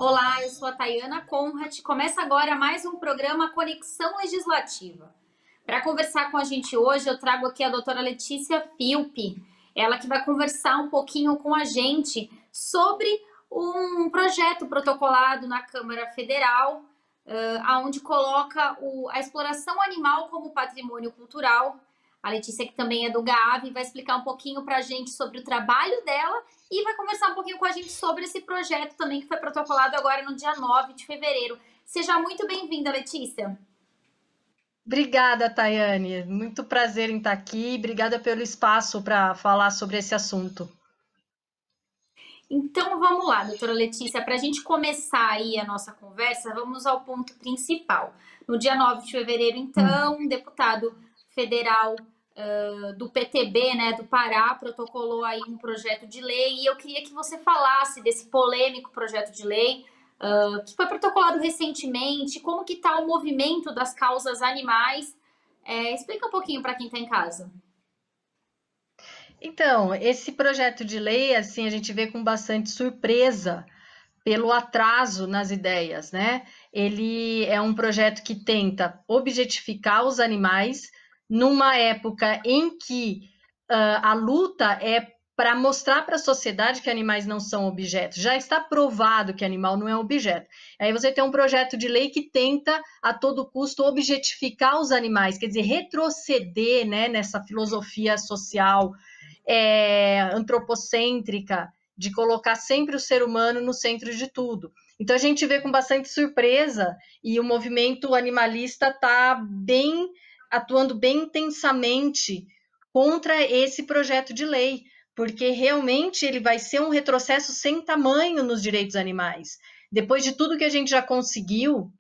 Olá, eu sou a Tayana Conrad. Começa agora mais um programa Conexão Legislativa. Para conversar com a gente hoje, eu trago aqui a doutora Letícia Filpi, ela que vai conversar um pouquinho com a gente sobre um projeto protocolado na Câmara Federal, onde coloca a exploração animal como patrimônio cultural. A Letícia, que também é do GAAV, vai explicar um pouquinho para a gente sobre o trabalho dela e vai conversar um pouquinho com a gente sobre esse projeto também que foi protocolado agora no dia 9 de fevereiro. Seja muito bem-vinda, Letícia. Obrigada, Tayane. Muito prazer em estar aqui. Obrigada pelo espaço para falar sobre esse assunto. Então vamos lá, doutora Letícia, para a gente começar aí a nossa conversa, vamos ao ponto principal. No dia 9 de fevereiro, então, um deputado federal do PTB, né, do Pará, protocolou aí um projeto de lei e eu queria que você falasse desse polêmico projeto de lei que foi protocolado recentemente, como que está o movimento das causas animais. Explica um pouquinho para quem está em casa. Então, esse projeto de lei, assim, a gente vê com bastante surpresa pelo atraso nas ideias, né? Ele é um projeto que tenta objetificar os animais numa época em que a luta é para mostrar para a sociedade que animais não são objetos. Já está provado que animal não é objeto. Aí você tem um projeto de lei que tenta, a todo custo, objetificar os animais, quer dizer, retroceder, né, nessa filosofia social antropocêntrica, de colocar sempre o ser humano no centro de tudo. Então a gente vê com bastante surpresa e o movimento animalista está atuando bem intensamente contra esse projeto de lei, porque realmente ele vai ser um retrocesso sem tamanho nos direitos animais. Depois de tudo que a gente já conseguiu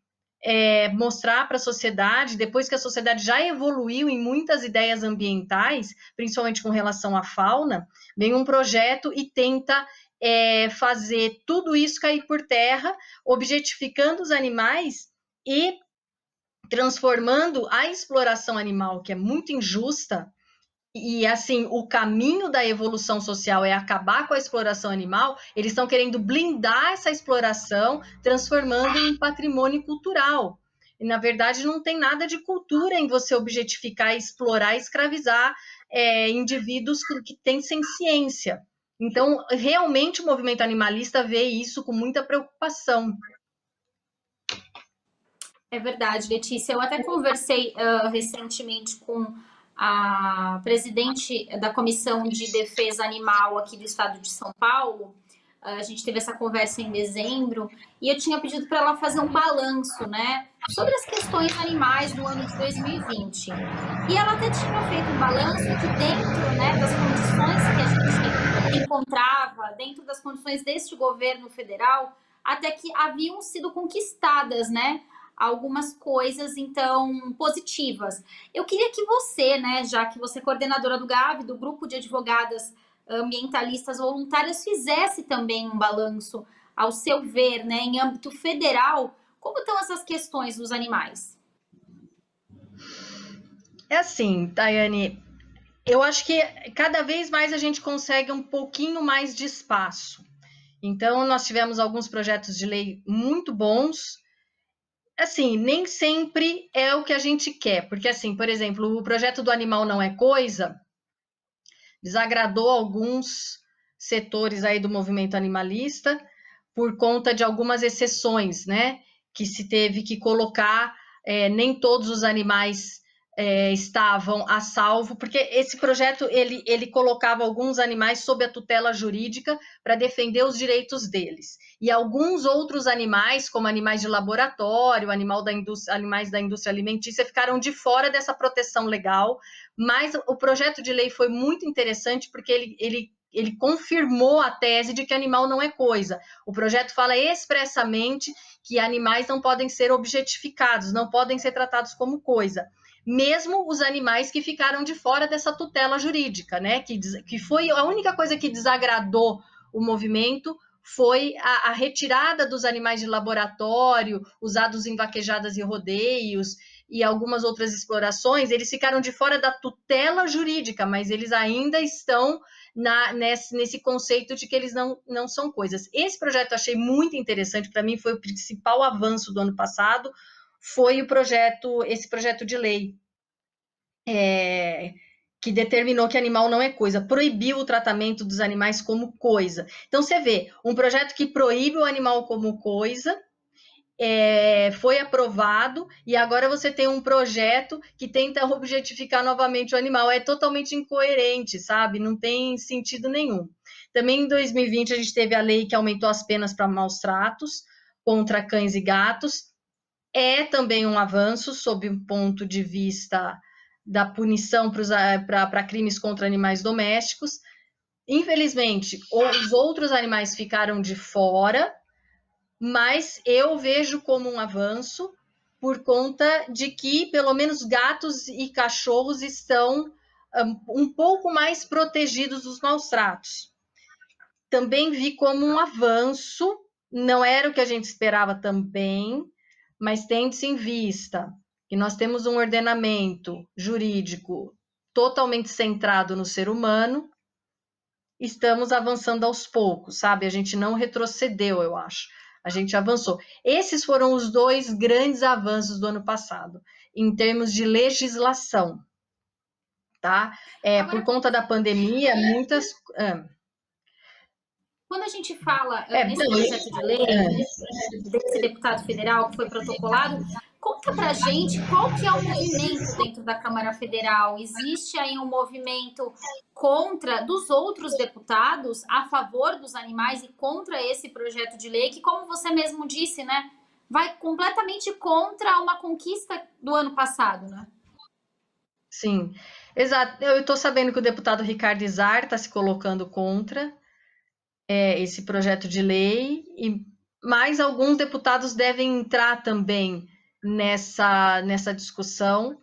mostrar para a sociedade, depois que a sociedade já evoluiu em muitas ideias ambientais, principalmente com relação à fauna, vem um projeto e tenta fazer tudo isso cair por terra, objetificando os animais e transformando a exploração animal, que é muito injusta, e assim, o caminho da evolução social é acabar com a exploração animal, eles estão querendo blindar essa exploração, transformando em patrimônio cultural. E, na verdade, não tem nada de cultura em você objetificar, explorar, escravizar indivíduos que têm ciência. Então, realmente, o movimento animalista vê isso com muita preocupação. É verdade, Letícia. Eu até conversei recentemente com a presidente da Comissão de Defesa Animal aqui do estado de São Paulo. A gente teve essa conversa em dezembro e eu tinha pedido para ela fazer um balanço, né, sobre as questões animais no ano de 2020. E ela até tinha feito um balanço que dentro, né, das condições que a gente encontrava, dentro das condições deste governo federal, até que haviam sido conquistadas, né, algumas coisas, então, positivas. Eu queria que você, né, já que você é coordenadora do GAV, do Grupo de Advogadas Ambientalistas Voluntárias, fizesse também um balanço, ao seu ver, né, em âmbito federal, como estão essas questões dos animais? É assim, Tayane, eu acho que cada vez mais a gente consegue um pouquinho mais de espaço. Então, nós tivemos alguns projetos de lei muito bons. Assim, nem sempre é o que a gente quer, porque, assim, por exemplo, o projeto do Animal Não é Coisa desagradou alguns setores aí do movimento animalista por conta de algumas exceções, né? Que se teve que colocar, nem todos os animais estavam a salvo, porque esse projeto ele colocava alguns animais sob a tutela jurídica para defender os direitos deles. E alguns outros animais, como animais de laboratório, animais da indústria alimentícia, ficaram de fora dessa proteção legal. Mas o projeto de lei foi muito interessante porque ele confirmou a tese de que animal não é coisa. O projeto fala expressamente que animais não podem ser objetificados, não podem ser tratados como coisa. Mesmo os animais que ficaram de fora dessa tutela jurídica, né? Que foi a única coisa que desagradou o movimento foi a retirada dos animais de laboratório, usados em vaquejadas e rodeios, e algumas outras explorações, eles ficaram de fora da tutela jurídica, mas eles ainda estão nesse conceito de que eles não são coisas. Esse projeto eu achei muito interessante, para mim foi o principal avanço do ano passado, foi esse projeto de lei, que determinou que animal não é coisa, proibiu o tratamento dos animais como coisa. Então, você vê, um projeto que proíbe o animal como coisa, foi aprovado, e agora você tem um projeto que tenta objetificar novamente o animal. É totalmente incoerente, sabe? Não tem sentido nenhum. Também em 2020 a gente teve a lei que aumentou as penas para maus tratos contra cães e gatos. É também um avanço sob o ponto de vista da punição para crimes contra animais domésticos. Infelizmente, os outros animais ficaram de fora, mas eu vejo como um avanço por conta de que, pelo menos, gatos e cachorros estão um pouco mais protegidos dos maus tratos. Também vi como um avanço, não era o que a gente esperava também, mas tendo-se em vista que nós temos um ordenamento jurídico totalmente centrado no ser humano, estamos avançando aos poucos, sabe? A gente não retrocedeu, eu acho. A gente avançou. Esses foram os 2 grandes avanços do ano passado, em termos de legislação, tá? Agora, por conta da pandemia, muitas... Quando a gente fala nesse projeto de lei, desse deputado federal que foi protocolado, conta pra gente qual que é o movimento dentro da Câmara Federal. Existe aí um movimento dos outros deputados a favor dos animais e contra esse projeto de lei, que, como você mesmo disse, né, vai completamente contra uma conquista do ano passado, né? Sim, exato. Eu estou sabendo que o deputado Ricardo Izar está se colocando contra esse projeto de lei, mas alguns deputados devem entrar também nessa discussão,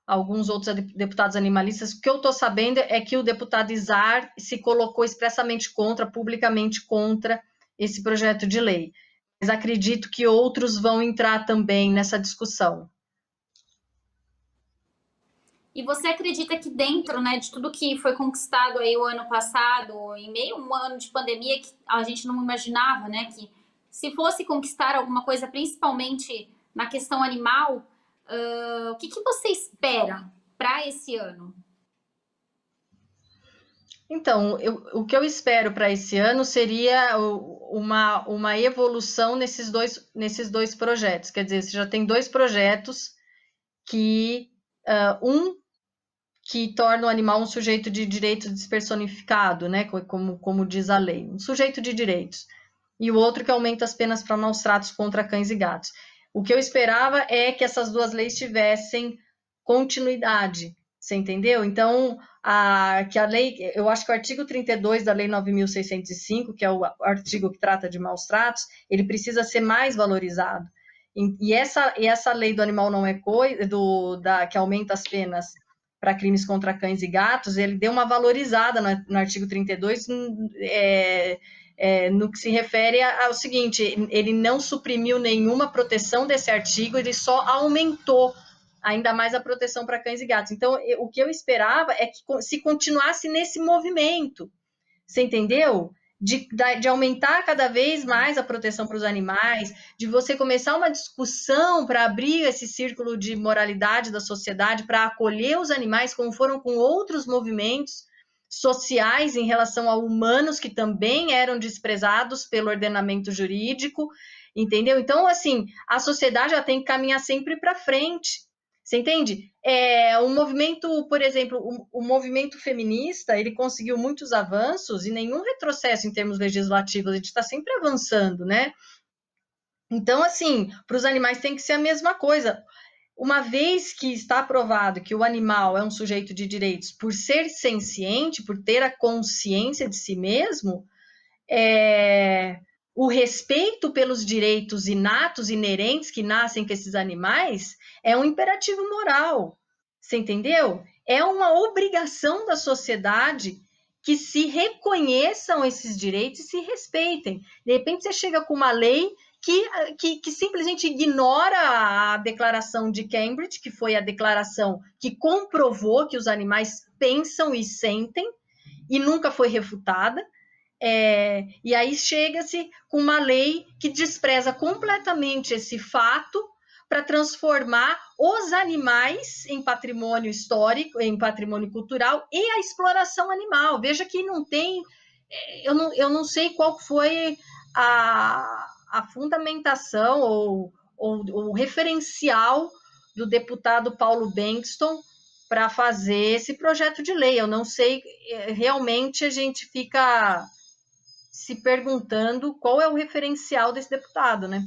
alguns outros deputados animalistas. O que eu estou sabendo é que o deputado Izar se colocou expressamente publicamente contra esse projeto de lei, mas acredito que outros vão entrar também nessa discussão. E você acredita que dentro, né, de tudo que foi conquistado aí o ano passado, em meio a um ano de pandemia que a gente não imaginava, né, que se fosse conquistar alguma coisa, principalmente na questão animal, o que você espera para esse ano? Então, o que eu espero para esse ano seria uma evolução nesses dois projetos. Quer dizer, você já tem 2 projetos que que torna o animal um sujeito de direito despersonificado, né? Como diz a lei, um sujeito de direitos. E o outro que aumenta as penas para maus tratos contra cães e gatos. O que eu esperava é que essas 2 leis tivessem continuidade, você entendeu? Então, que a lei, eu acho que o artigo 32 da Lei 9.605, que é o artigo que trata de maus tratos, ele precisa ser mais valorizado. E essa lei do animal não é coisa, que aumenta as penas para crimes contra cães e gatos, ele deu uma valorizada no artigo 32, no que se refere ao seguinte, ele não suprimiu nenhuma proteção desse artigo, ele só aumentou ainda mais a proteção para cães e gatos. Então, o que eu esperava é que se continuasse nesse movimento, você entendeu? De aumentar cada vez mais a proteção para os animais, de você começar uma discussão para abrir esse círculo de moralidade da sociedade, para acolher os animais, como foram com outros movimentos sociais em relação a humanos que também eram desprezados pelo ordenamento jurídico, entendeu? Então, assim, a sociedade já tem que caminhar sempre para frente. Você entende? O movimento, por exemplo, o movimento feminista, ele conseguiu muitos avanços e nenhum retrocesso em termos legislativos, a gente está sempre avançando, né? Então, assim, para os animais tem que ser a mesma coisa. Uma vez que está provado que o animal é um sujeito de direitos por ser senciente, por ter a consciência de si mesmo, o respeito pelos direitos inatos, inerentes que nascem com esses animais é um imperativo moral, você entendeu? É uma obrigação da sociedade que se reconheçam esses direitos e se respeitem. De repente você chega com uma lei que simplesmente ignora a declaração de Cambridge, que foi a declaração que comprovou que os animais pensam e sentem, e nunca foi refutada. E aí chega-se com uma lei que despreza completamente esse fato para transformar os animais em patrimônio histórico, em patrimônio cultural e a exploração animal. Veja que não tem... Eu não sei qual foi a fundamentação ou o referencial do deputado Paulo Bengtson para fazer esse projeto de lei. Eu não sei, realmente a gente fica se perguntando qual é o referencial desse deputado, né?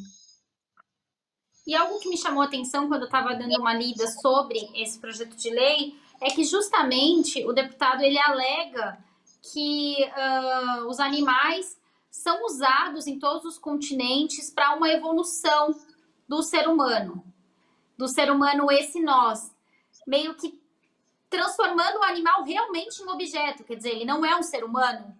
E algo que me chamou a atenção quando eu estava dando uma lida sobre esse projeto de lei é que justamente o deputado ele alega que os animais são usados em todos os continentes para uma evolução do ser humano esse nós, meio que transformando o animal realmente em objeto, quer dizer, ele não é um ser humano.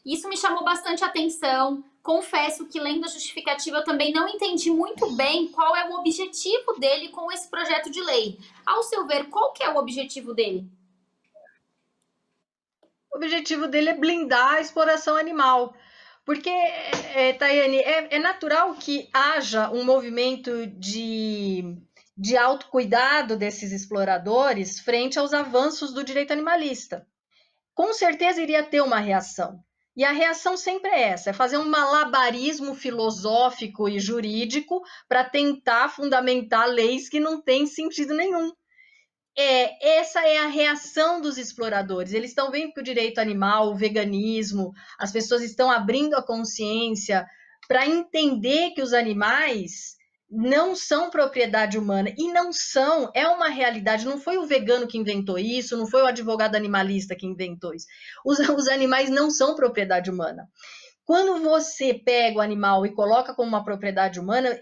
Isso me chamou bastante atenção. Confesso que, lendo a justificativa, eu também não entendi muito bem qual é o objetivo dele com esse projeto de lei. Ao seu ver, qual que é o objetivo dele? O objetivo dele é blindar a exploração animal. Porque, Tayane, é natural que haja um movimento de autocuidado desses exploradores frente aos avanços do direito animalista. Com certeza iria ter uma reação. E a reação sempre é essa, é fazer um malabarismo filosófico e jurídico para tentar fundamentar leis que não têm sentido nenhum. Essa é a reação dos exploradores. Eles estão vendo que o direito animal, o veganismo, as pessoas estão abrindo a consciência para entender que os animais não são propriedade humana. E não são, é uma realidade. Não foi o vegano que inventou isso, não foi o advogado animalista que inventou isso. Os animais não são propriedade humana. Quando você pega o animal e coloca como uma propriedade humana,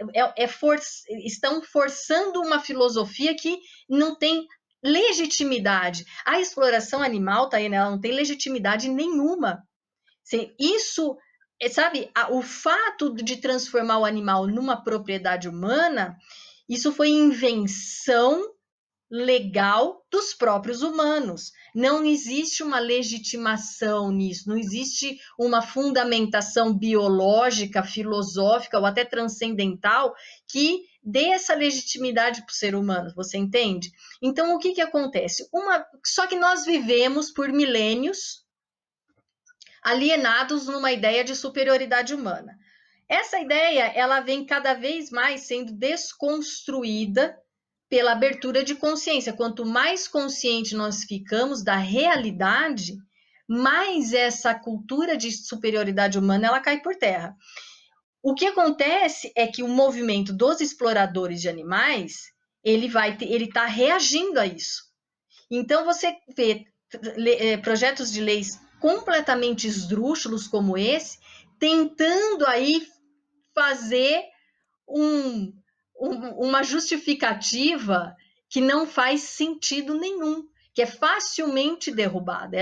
estão forçando uma filosofia que não tem legitimidade. A exploração animal, Tayane, ela não tem legitimidade nenhuma. Isso, sabe, o fato de transformar o animal numa propriedade humana, isso foi invenção legal dos próprios humanos. Não existe uma legitimação nisso, não existe uma fundamentação biológica, filosófica ou até transcendental que dê essa legitimidade para o ser humano, você entende? Então, o que acontece? Só que nós vivemos por milênios alienados numa ideia de superioridade humana. Essa ideia, ela vem cada vez mais sendo desconstruída pela abertura de consciência. Quanto mais consciente nós ficamos da realidade, mais essa cultura de superioridade humana ela cai por terra. O que acontece é que o movimento dos exploradores de animais, ele está reagindo a isso. Então, você vê projetos de leis completamente esdrúxulos como esse, tentando aí fazer uma justificativa que não faz sentido nenhum, que é facilmente derrubada.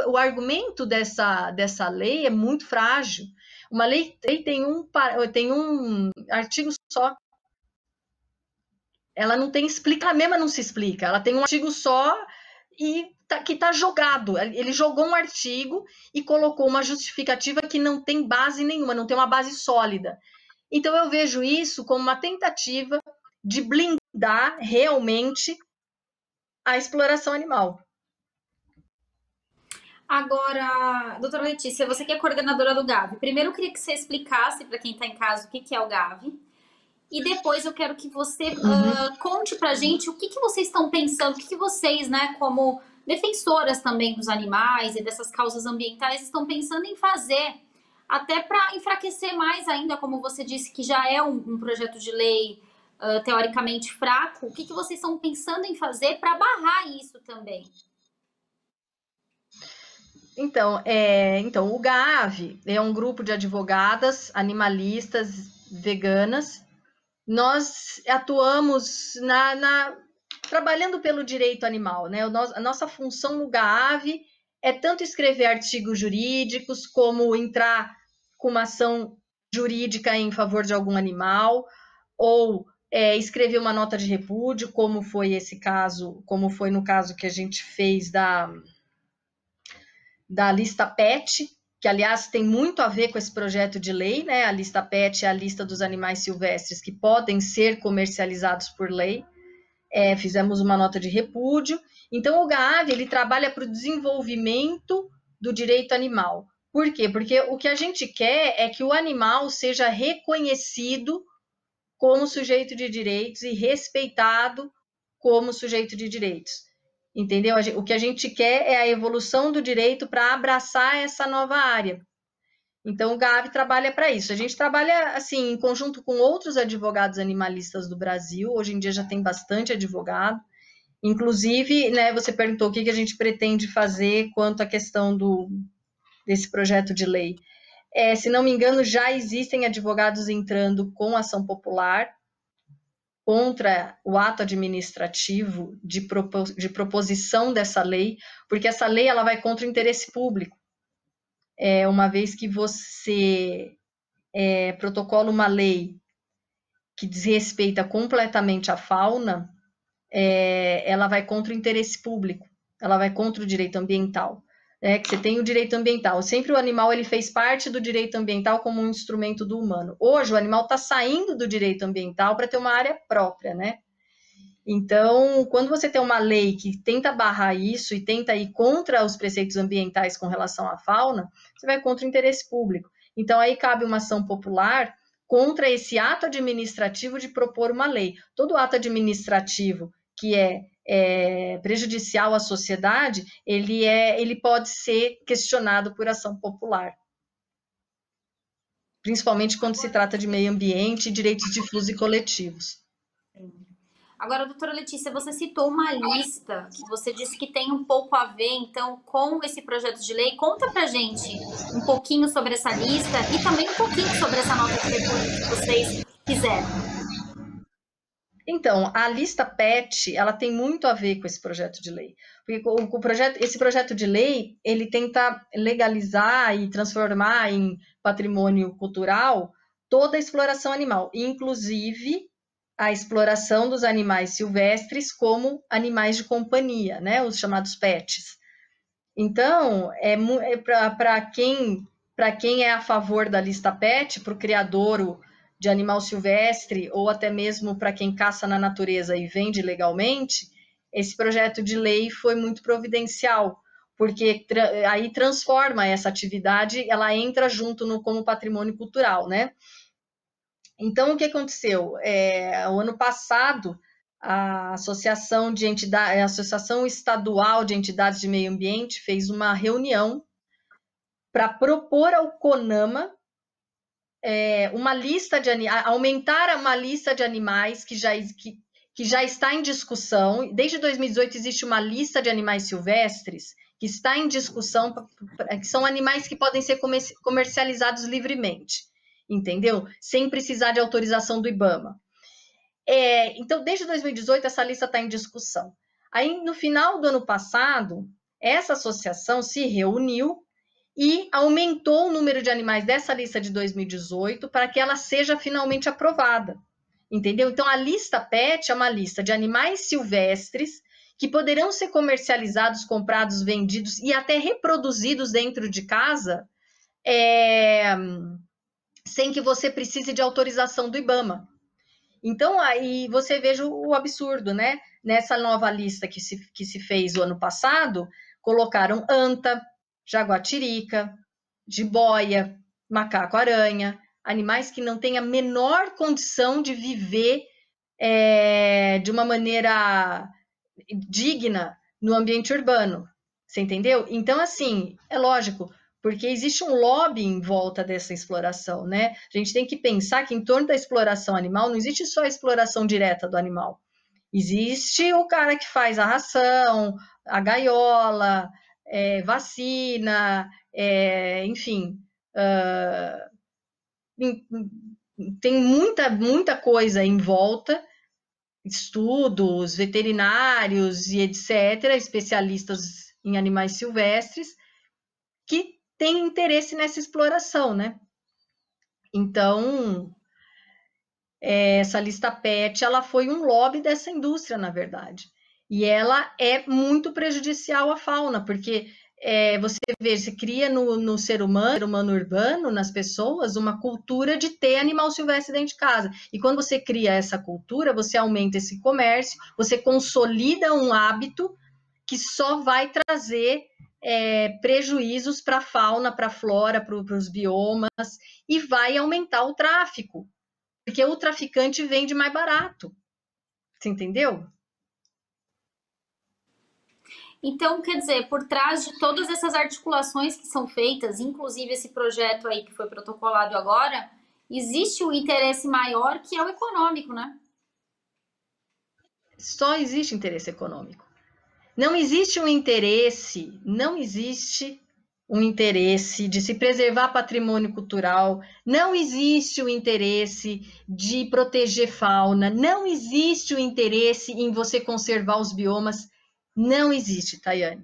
O argumento dessa lei é muito frágil. Uma lei tem um artigo só. Ela não tem explica, ela mesma não se explica. Ela tem um artigo só e que está jogado. Ele jogou um artigo e colocou uma justificativa que não tem base nenhuma, não tem uma base sólida. Então, eu vejo isso como uma tentativa de blindar realmente a exploração animal. Agora, doutora Letícia, você que é coordenadora do GAV, primeiro eu queria que você explicasse para quem está em casa o que é o GAV, e depois eu quero que você conte para a gente o que vocês estão pensando, o que vocês, né, como defensoras também dos animais e dessas causas ambientais, estão pensando em fazer, até para enfraquecer mais ainda, como você disse, que já é um projeto de lei teoricamente fraco. O que vocês estão pensando em fazer para barrar isso também? Então, o GAV é um grupo de advogadas animalistas veganas. Nós atuamos trabalhando pelo direito animal, né? A nossa função no GAV é tanto escrever artigos jurídicos, como entrar com uma ação jurídica em favor de algum animal, ou escrever uma nota de repúdio, como foi esse caso, como foi no caso que a gente fez da lista PET, que, aliás, tem muito a ver com esse projeto de lei, né? A lista PET é a lista dos animais silvestres que podem ser comercializados por lei. Fizemos uma nota de repúdio. Então, o GAAV, ele trabalha para o desenvolvimento do direito animal. Por quê? Porque o que a gente quer é que o animal seja reconhecido como sujeito de direitos e respeitado como sujeito de direitos. Entendeu? O que a gente quer é a evolução do direito para abraçar essa nova área. Então, o GAAV trabalha para isso. A gente trabalha, assim, em conjunto com outros advogados animalistas do Brasil. Hoje em dia já tem bastante advogado. Inclusive, né, você perguntou o que a gente pretende fazer quanto à questão desse projeto de lei. Se não me engano, já existem advogados entrando com ação popular contra o ato administrativo de proposição dessa lei, porque essa lei ela vai contra o interesse público. Uma vez que você protocola uma lei que desrespeita completamente a fauna, ela vai contra o interesse público, ela vai contra o direito ambiental. Que você tem o direito ambiental. Sempre o animal ele fez parte do direito ambiental como um instrumento do humano. Hoje o animal está saindo do direito ambiental para ter uma área própria, né? Então, quando você tem uma lei que tenta barrar isso e tenta ir contra os preceitos ambientais com relação à fauna, você vai contra o interesse público. Então, aí cabe uma ação popular contra esse ato administrativo de propor uma lei. Todo ato administrativo que é prejudicial à sociedade, ele pode ser questionado por ação popular. Principalmente quando se trata de meio ambiente e direitos difusos e coletivos. Agora, doutora Letícia, você citou uma lista que você disse que tem um pouco a ver, então, com esse projeto de lei. Conta pra gente um pouquinho sobre essa lista e também um pouquinho sobre essa nota de repúdio que vocês fizeram. Então, a lista PET, ela tem muito a ver com esse projeto de lei. Porque esse projeto de lei, ele tenta legalizar e transformar em patrimônio cultural toda a exploração animal, inclusive a exploração dos animais silvestres como animais de companhia, né? Os chamados PETs. Então, para quem é a favor da lista PET, para o criador de animal silvestre, ou até mesmo para quem caça na natureza e vende legalmente, esse projeto de lei foi muito providencial, porque aí transforma essa atividade, ela entra junto como patrimônio cultural, né? Então, o que aconteceu? O ano passado, a Associação Estadual de Entidades de Meio Ambiente fez uma reunião para propor ao CONAMA aumentar uma lista de animais que já está em discussão. Desde 2018 existe uma lista de animais silvestres que está em discussão, que são animais que podem ser comercializados livremente, entendeu? Sem precisar de autorização do IBAMA. Então, desde 2018, essa lista está em discussão. Aí, no final do ano passado, essa associação se reuniu e aumentou o número de animais dessa lista de 2018 para que ela seja finalmente aprovada, entendeu? Então, a lista PET é uma lista de animais silvestres que poderão ser comercializados, comprados, vendidos e até reproduzidos dentro de casa, sem que você precise de autorização do IBAMA. Então, aí você veja o absurdo, né? Nessa nova lista que se fez o ano passado, colocaram anta, jaguatirica, jiboia, macaco-aranha, animais que não têm a menor condição de viver de uma maneira digna no ambiente urbano. Você entendeu? Então, assim, é lógico, porque existe um lobby em volta dessa exploração, né? A gente tem que pensar que em torno da exploração animal não existe só a exploração direta do animal. Existe o cara que faz a ração, a gaiola, vacina, enfim. Tem muita coisa em volta, estudos veterinários e etc., especialistas em animais silvestres, que têm interesse nessa exploração, né? Então, essa lista PET, ela foi um lobby dessa indústria, na verdade. E ela é muito prejudicial à fauna, porque você vê, você cria no ser humano urbano, nas pessoas, uma cultura de ter animal silvestre dentro de casa. E quando você cria essa cultura, você aumenta esse comércio, você consolida um hábito que só vai trazer prejuízos para a fauna, para a flora, para os biomas, e vai aumentar o tráfico, porque o traficante vende mais barato. Você entendeu? Então, quer dizer, por trás de todas essas articulações que são feitas, inclusive esse projeto aí que foi protocolado agora, existe um interesse maior que é o econômico, né? Só existe interesse econômico. Não existe um interesse de se preservar patrimônio cultural, não existe o interesse de proteger fauna, não existe o interesse em você conservar os biomas, não existe, Tayane.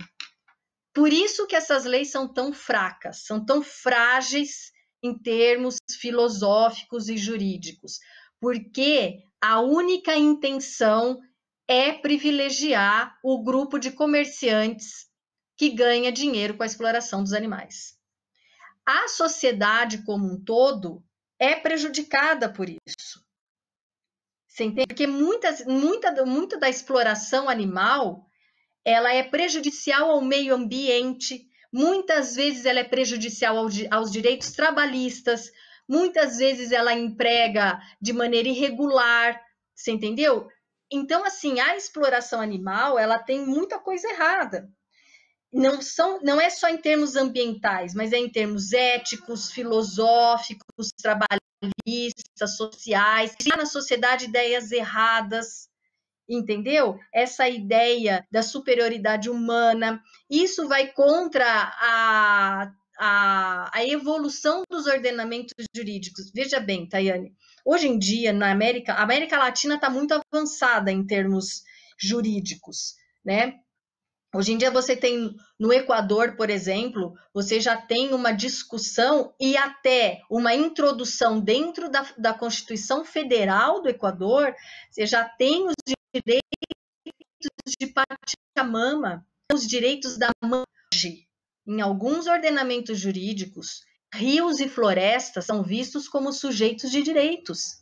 Por isso que essas leis são tão fracas, são tão frágeis em termos filosóficos e jurídicos, porque a única intenção é privilegiar o grupo de comerciantes que ganha dinheiro com a exploração dos animais. A sociedade como um todo é prejudicada por isso. Você entende? Porque muita da exploração animal, ela é prejudicial ao meio ambiente, muitas vezes ela é prejudicial aos direitos trabalhistas, muitas vezes ela emprega de maneira irregular, você entendeu? Então, assim, a exploração animal, ela tem muita coisa errada. Não é só em termos ambientais, mas é em termos éticos, filosóficos, trabalhistas, sociais. Há na sociedade ideias erradas, entendeu? Essa ideia da superioridade humana, isso vai contra a evolução dos ordenamentos jurídicos. Veja bem, Tayane, hoje em dia, a América Latina está muito avançada em termos jurídicos, né? Hoje em dia você tem, no Equador, por exemplo, você já tem uma discussão e até uma introdução dentro da Constituição Federal do Equador, você já tem os direitos de Pachamama, os direitos da mãe. Em alguns ordenamentos jurídicos, rios e florestas são vistos como sujeitos de direitos.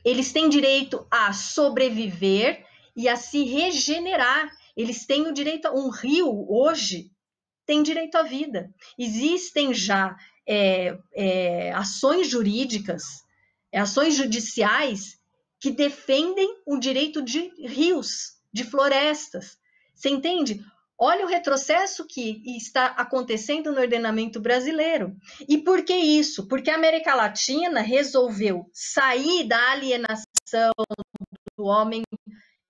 Eles têm direito a sobreviver e a se regenerar. Eles têm o direito a... Um rio, hoje, tem direito à vida. Existem já ações jurídicas, ações judiciais que defendem o direito de rios, de florestas. Você entende? Olha o retrocesso que está acontecendo no ordenamento brasileiro. E por que isso? Porque a América Latina resolveu sair da alienação do homem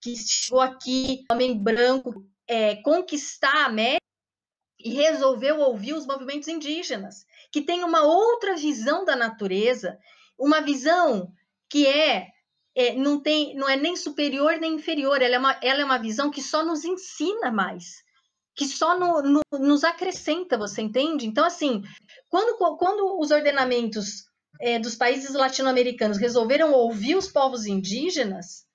que chegou aqui, homem branco, conquistar a América, e resolveu ouvir os movimentos indígenas, que têm uma outra visão da natureza, uma visão que não é nem superior nem inferior, ela é uma visão que só nos ensina mais, que só nos acrescenta, você entende? Então, assim, quando os ordenamentos dos países latino-americanos resolveram ouvir os povos indígenas,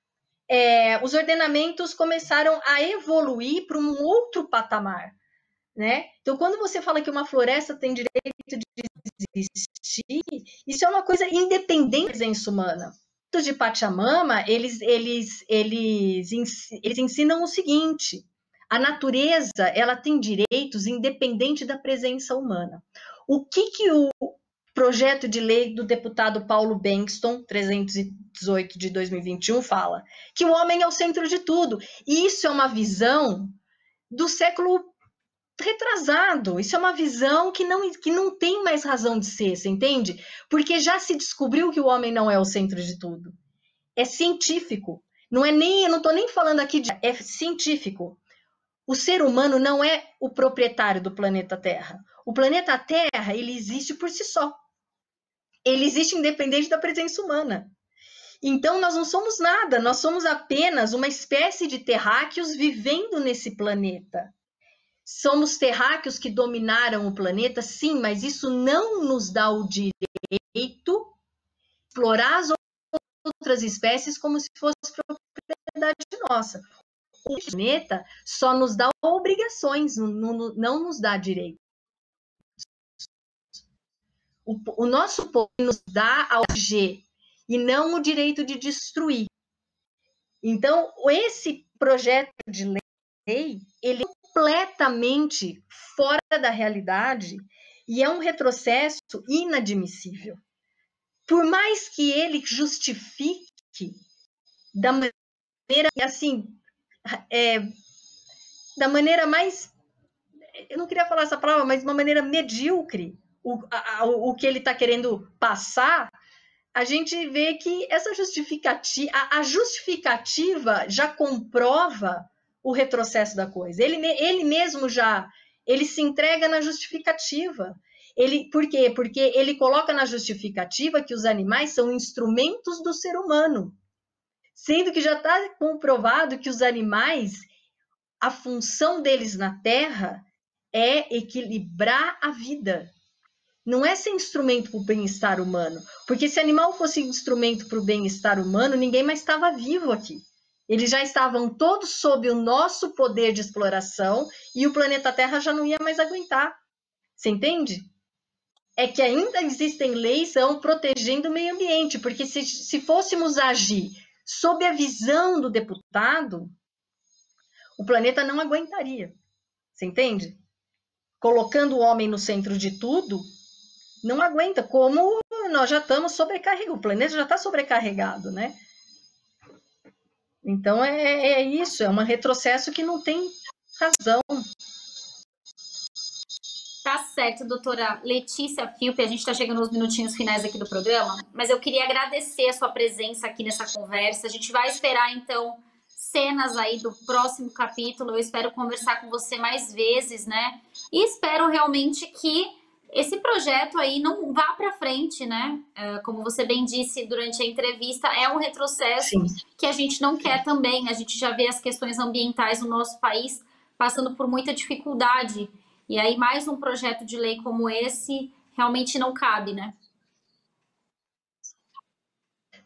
os ordenamentos começaram a evoluir para um outro patamar, né? Então, quando você fala que uma floresta tem direito de existir, isso é uma coisa independente da presença humana. Os de Pachamama, eles ensinam o seguinte: a natureza, ela tem direitos independente da presença humana. O que o projeto de lei do deputado Paulo Bengtsson, 318 de 2021, fala? Que o homem é o centro de tudo. E isso é uma visão do século retrasado. Isso é uma visão que não tem mais razão de ser, você entende? Porque já se descobriu que o homem não é o centro de tudo. É científico. Eu não estou nem falando aqui é científico. O ser humano não é o proprietário do planeta Terra. O planeta Terra, ele existe por si só. Ele existe independente da presença humana. Então, nós não somos nada, nós somos apenas uma espécie de terráqueos vivendo nesse planeta. Somos terráqueos que dominaram o planeta, sim, mas isso não nos dá o direito de explorar as outras espécies como se fosse propriedade nossa. o planeta só nos dá obrigações, não nos dá direitos. O nosso povo nos dá a OG e não o direito de destruir. Então, esse projeto de lei, ele é completamente fora da realidade e é um retrocesso inadmissível. Por mais que ele justifique da maneira, assim, da maneira mais, eu não queria falar essa palavra, mas de uma maneira medíocre, o que ele está querendo passar, a gente vê que essa justificativa, a justificativa já comprova o retrocesso da coisa. Ele mesmo ele se entrega na justificativa. Por quê? Porque ele coloca na justificativa que os animais são instrumentos do ser humano, sendo que já está comprovado que os animais, a função deles na Terra é equilibrar a vida. Não é ser instrumento para o bem-estar humano, porque se animal fosse instrumento para o bem-estar humano, ninguém mais estava vivo aqui. Eles já estavam todos sob o nosso poder de exploração e o planeta Terra já não ia mais aguentar. Você entende? É que ainda existem leis que estão protegendo o meio ambiente, porque se fôssemos agir sob a visão do deputado, o planeta não aguentaria. Você entende? Colocando o homem no centro de tudo, não aguenta, como nós já estamos sobrecarregados, o planeta já está sobrecarregado, né? Então é isso, é um retrocesso que não tem razão. Tá certo, doutora Letícia Filpe, a gente está chegando nos minutinhos finais aqui do programa, mas eu queria agradecer a sua presença aqui nessa conversa. A gente vai esperar, então, cenas aí do próximo capítulo. Eu espero conversar com você mais vezes, né? E espero realmente que esse projeto aí não vá para frente, né? Como você bem disse durante a entrevista, é um retrocesso. Sim. Que a gente não quer também. A gente já vê as questões ambientais no nosso país passando por muita dificuldade. E aí mais um projeto de lei como esse realmente não cabe, né?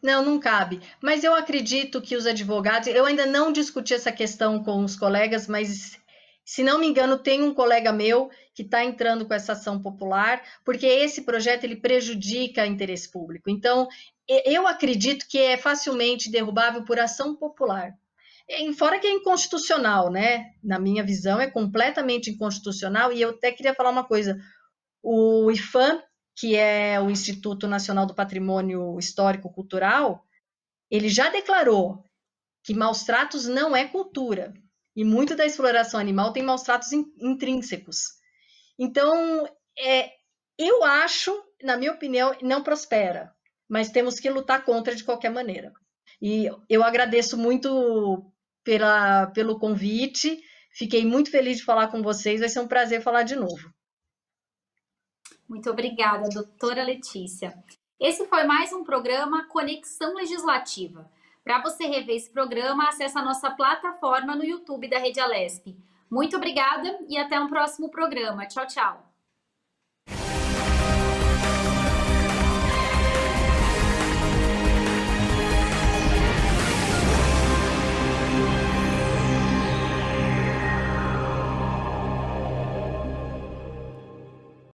Não cabe. Mas eu acredito que os advogados... Eu ainda não discuti essa questão com os colegas, mas, se não me engano, tem um colega meu que está entrando com essa ação popular, porque esse projeto ele prejudica o interesse público. Então, eu acredito que é facilmente derrubável por ação popular. Fora que é inconstitucional, né? Na minha visão, é completamente inconstitucional. E eu até queria falar uma coisa. O IPHAN, que é o Instituto Nacional do Patrimônio Histórico-Cultural, ele já declarou que maus tratos não é cultura. E muito da exploração animal tem maus tratos intrínsecos. Então, eu acho, na minha opinião, não prospera, mas temos que lutar contra de qualquer maneira. E eu agradeço muito pelo convite, fiquei muito feliz de falar com vocês, vai ser um prazer falar de novo. Muito obrigada, doutora Letícia. Esse foi mais um programa Conexão Legislativa. Para você rever esse programa, acesse a nossa plataforma no YouTube da Rede Alesp. Muito obrigada e até um próximo programa. Tchau, tchau.